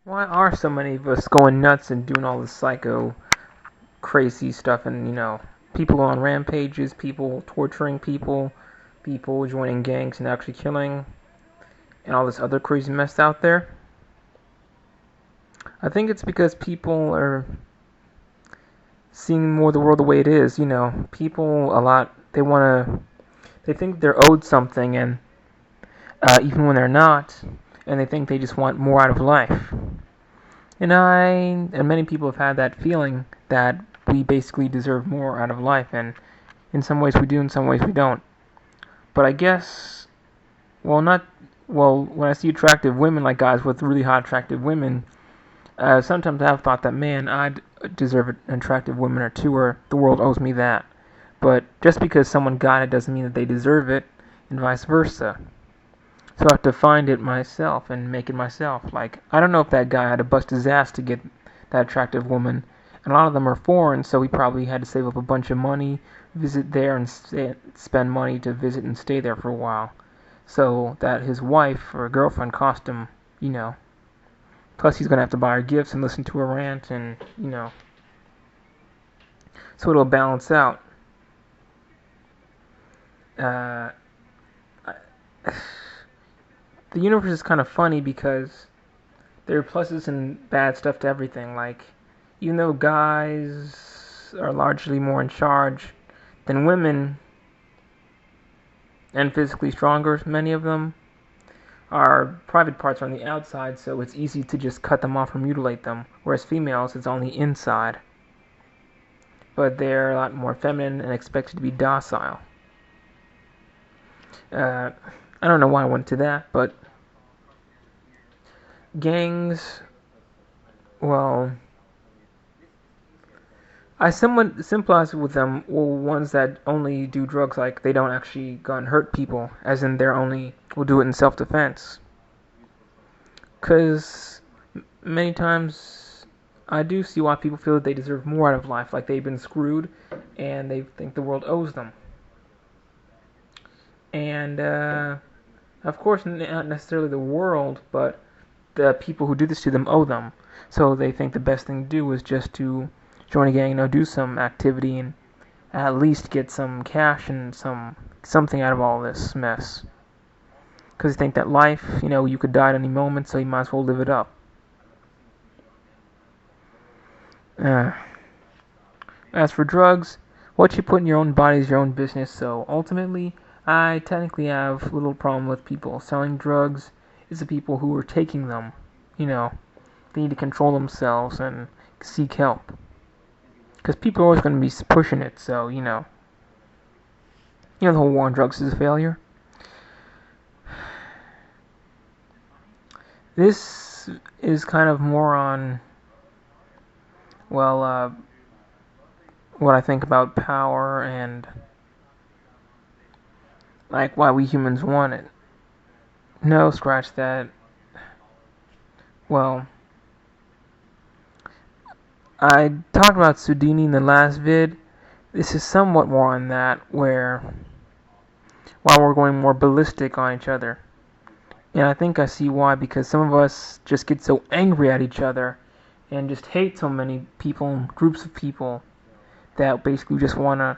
Why are so many of us going nuts and doing all this psycho crazy stuff and, people on rampages, people torturing people, people joining gangs and actually killing, and all this other crazy mess out there? I think it's because people are seeing more the world the way it is. People a lot, they think they're owed something, and even when they're not, and they think they just want more out of life. And many people have had that feeling that we basically deserve more out of life, and in some ways we do, in some ways we don't. But I guess, when I see attractive women, like guys with really hot attractive women, sometimes I've thought that, man, I deserve an attractive woman or two, or the world owes me that. But just because someone got it doesn't mean that they deserve it, and vice versa. So I have to find it myself and make it myself. Like, I don't know if that guy had to bust his ass to get that attractive woman. And a lot of them are foreign, so he probably had to save up a bunch of money, visit there, and spend money to visit and stay there for a while. So that his wife or girlfriend cost him, you know. Plus, he's going to have to buy her gifts and listen to her rant, and. So it'll balance out. Uh, the universe is kind of funny because there are pluses and bad stuff to everything. Like, even though guys are largely more in charge than women and physically stronger, many of them, our private parts are on the outside, so it's easy to just cut them off or mutilate them. Whereas females, it's on the inside. But they're a lot more feminine and expected to be docile. I don't know why I went to that, but gangs, well, I somewhat sympathize with them, ones that only do drugs, like they don't actually go and hurt people, as in they're only will do it in self-defense. Because many times I do see why people feel that they deserve more out of life, like they've been screwed and they think the world owes them. And, of course, not necessarily the world, but the people who do this to them owe them. So they think the best thing to do is just to join a gang, do some activity, and at least get some cash and something out of all this mess. Because they think that life, you could die at any moment, so you might as well live it up. Uh, as for drugs, what you put in your own body is your own business, so ultimately, I technically have little problem with people selling drugs. It's the people who are taking them. They need to control themselves and seek help. Because people are always going to be pushing it, so, the whole war on drugs is a failure. This is kind of more on, what I think about power and, like, why we humans want it. No, scratch that. Well, I talked about Sudini in the last vid. This is somewhat more on that, while we're going more ballistic on each other. And I think I see why, because some of us just get so angry at each other and just hate so many people and groups of people that basically just want to.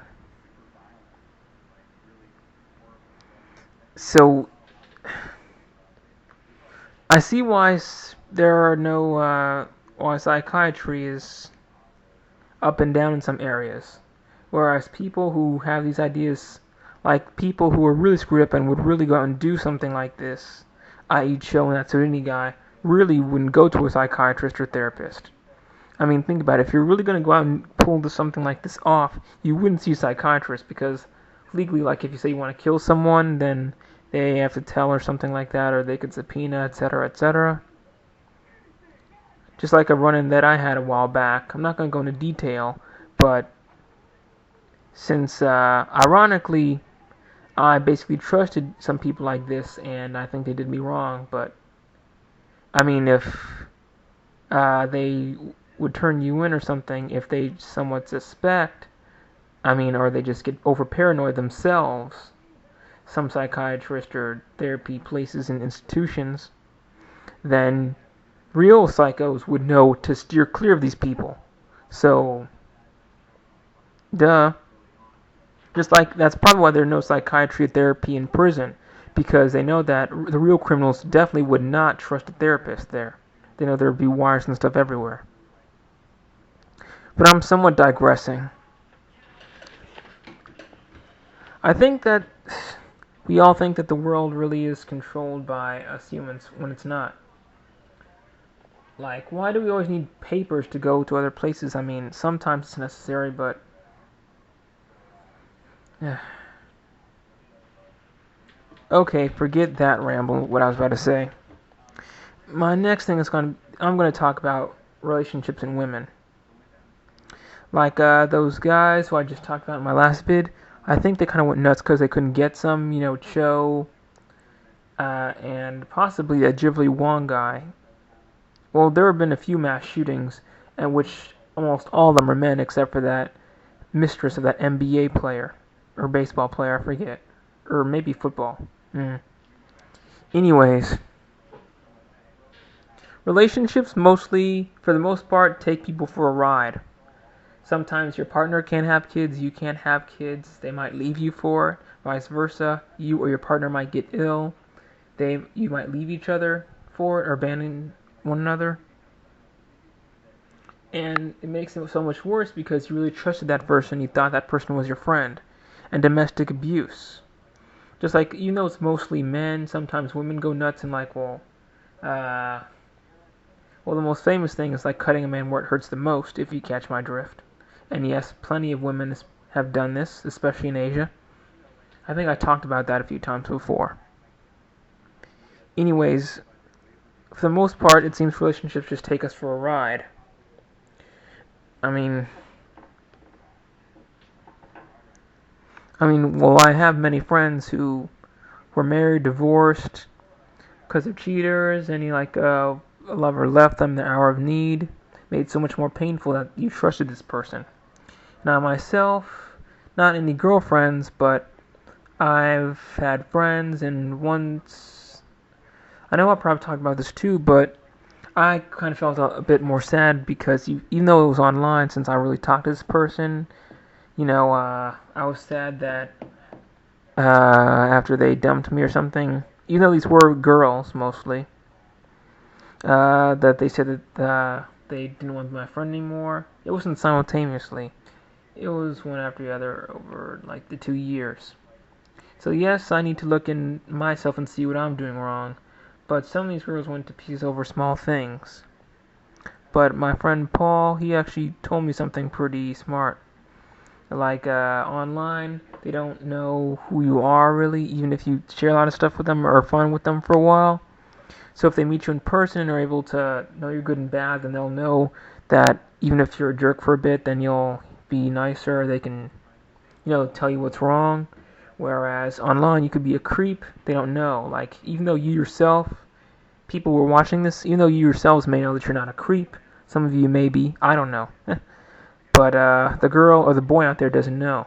So, I see why there are no, why psychiatry is up and down in some areas. Whereas people who have these ideas, like people who are really screwed up and would really go out and do something like this, i.e. chilling that Serenity guy, really wouldn't go to a psychiatrist or therapist. I mean, think about it. If you're really going to go out and pull something like this off, you wouldn't see a psychiatrist, because legally, like if you say you want to kill someone, then they have to tell or something like that, or they could subpoena, etc., etc. Just like a run-in that I had a while back. I'm not going to go into detail, but since, ironically, I basically trusted some people like this, and I think they did me wrong, but, I mean, if they would turn you in or something, if they somewhat suspect, or they just get over paranoid themselves, some psychiatrist or therapy places and institutions, then real psychos would know to steer clear of these people. So, duh. Just like that's probably why there's no psychiatry or therapy in prison, because they know that the real criminals definitely would not trust a therapist there. They know there would be wires and stuff everywhere. But I'm somewhat digressing. I think that we all think that the world really is controlled by us humans when it's not. Like, why do we always need papers to go to other places? I mean, sometimes it's necessary, but okay, forget that ramble, what I was about to say. My next thing I'm going to talk about relationships and women. Like those guys who I just talked about in my last vid, I think they kind of went nuts because they couldn't get some, Cho, and possibly that Ghibli Wong guy. Well, there have been a few mass shootings, in which almost all of them are men except for that mistress of that NBA player, or baseball player, I forget, or maybe football. Anyways, relationships mostly, for the most part, take people for a ride. Sometimes your partner can't have kids, you can't have kids, they might leave you for it, vice versa. You or your partner might get ill, you might leave each other for it or abandon one another. And it makes it so much worse because you really trusted that person, you thought that person was your friend. And domestic abuse. Just like, it's mostly men, sometimes women go nuts and like, the most famous thing is like cutting a man where it hurts the most, if you catch my drift. And yes, plenty of women have done this, especially in Asia. I think I talked about that a few times before. Anyways, for the most part, it seems relationships just take us for a ride. I mean, I have many friends who were married, divorced, because of cheaters, and a lover left them in the hour of need, made it so much more painful that you trusted this person. Now myself, not any girlfriends, but I've had friends, and once, I know I'll probably talk about this too, but I kind of felt a bit more sad because even though it was online, since I really talked to this person, I was sad that after they dumped me or something, even though these were girls mostly, that they said that they didn't want to be my friend anymore. It wasn't simultaneously. It was one after the other over like the 2 years. So yes, I need to look in myself and see what I'm doing wrong. But some of these girls went to pieces over small things. But my friend Paul, he actually told me something pretty smart. Like online, they don't know who you are really, even if you share a lot of stuff with them or are fun with them for a while. So if they meet you in person and are able to know you're good and bad, then they'll know that even if you're a jerk for a bit, then you'll be nicer. They can, tell you what's wrong. Whereas online, you could be a creep. They don't know. Like, even though you yourself, people who are watching this, even though you yourselves may know that you're not a creep, some of you may be, I don't know. But the girl or the boy out there doesn't know.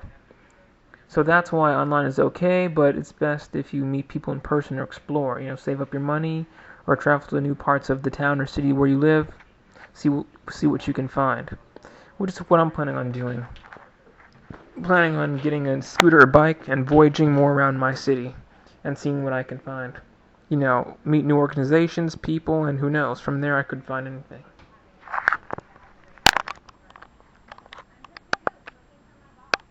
So that's why online is okay, but it's best if you meet people in person or explore. Save up your money or travel to the new parts of the town or city where you live. See what you can find. Which is what I'm planning on doing. Planning on getting a scooter or bike and voyaging more around my city and seeing what I can find. Meet new organizations, people, and who knows, from there I could find anything.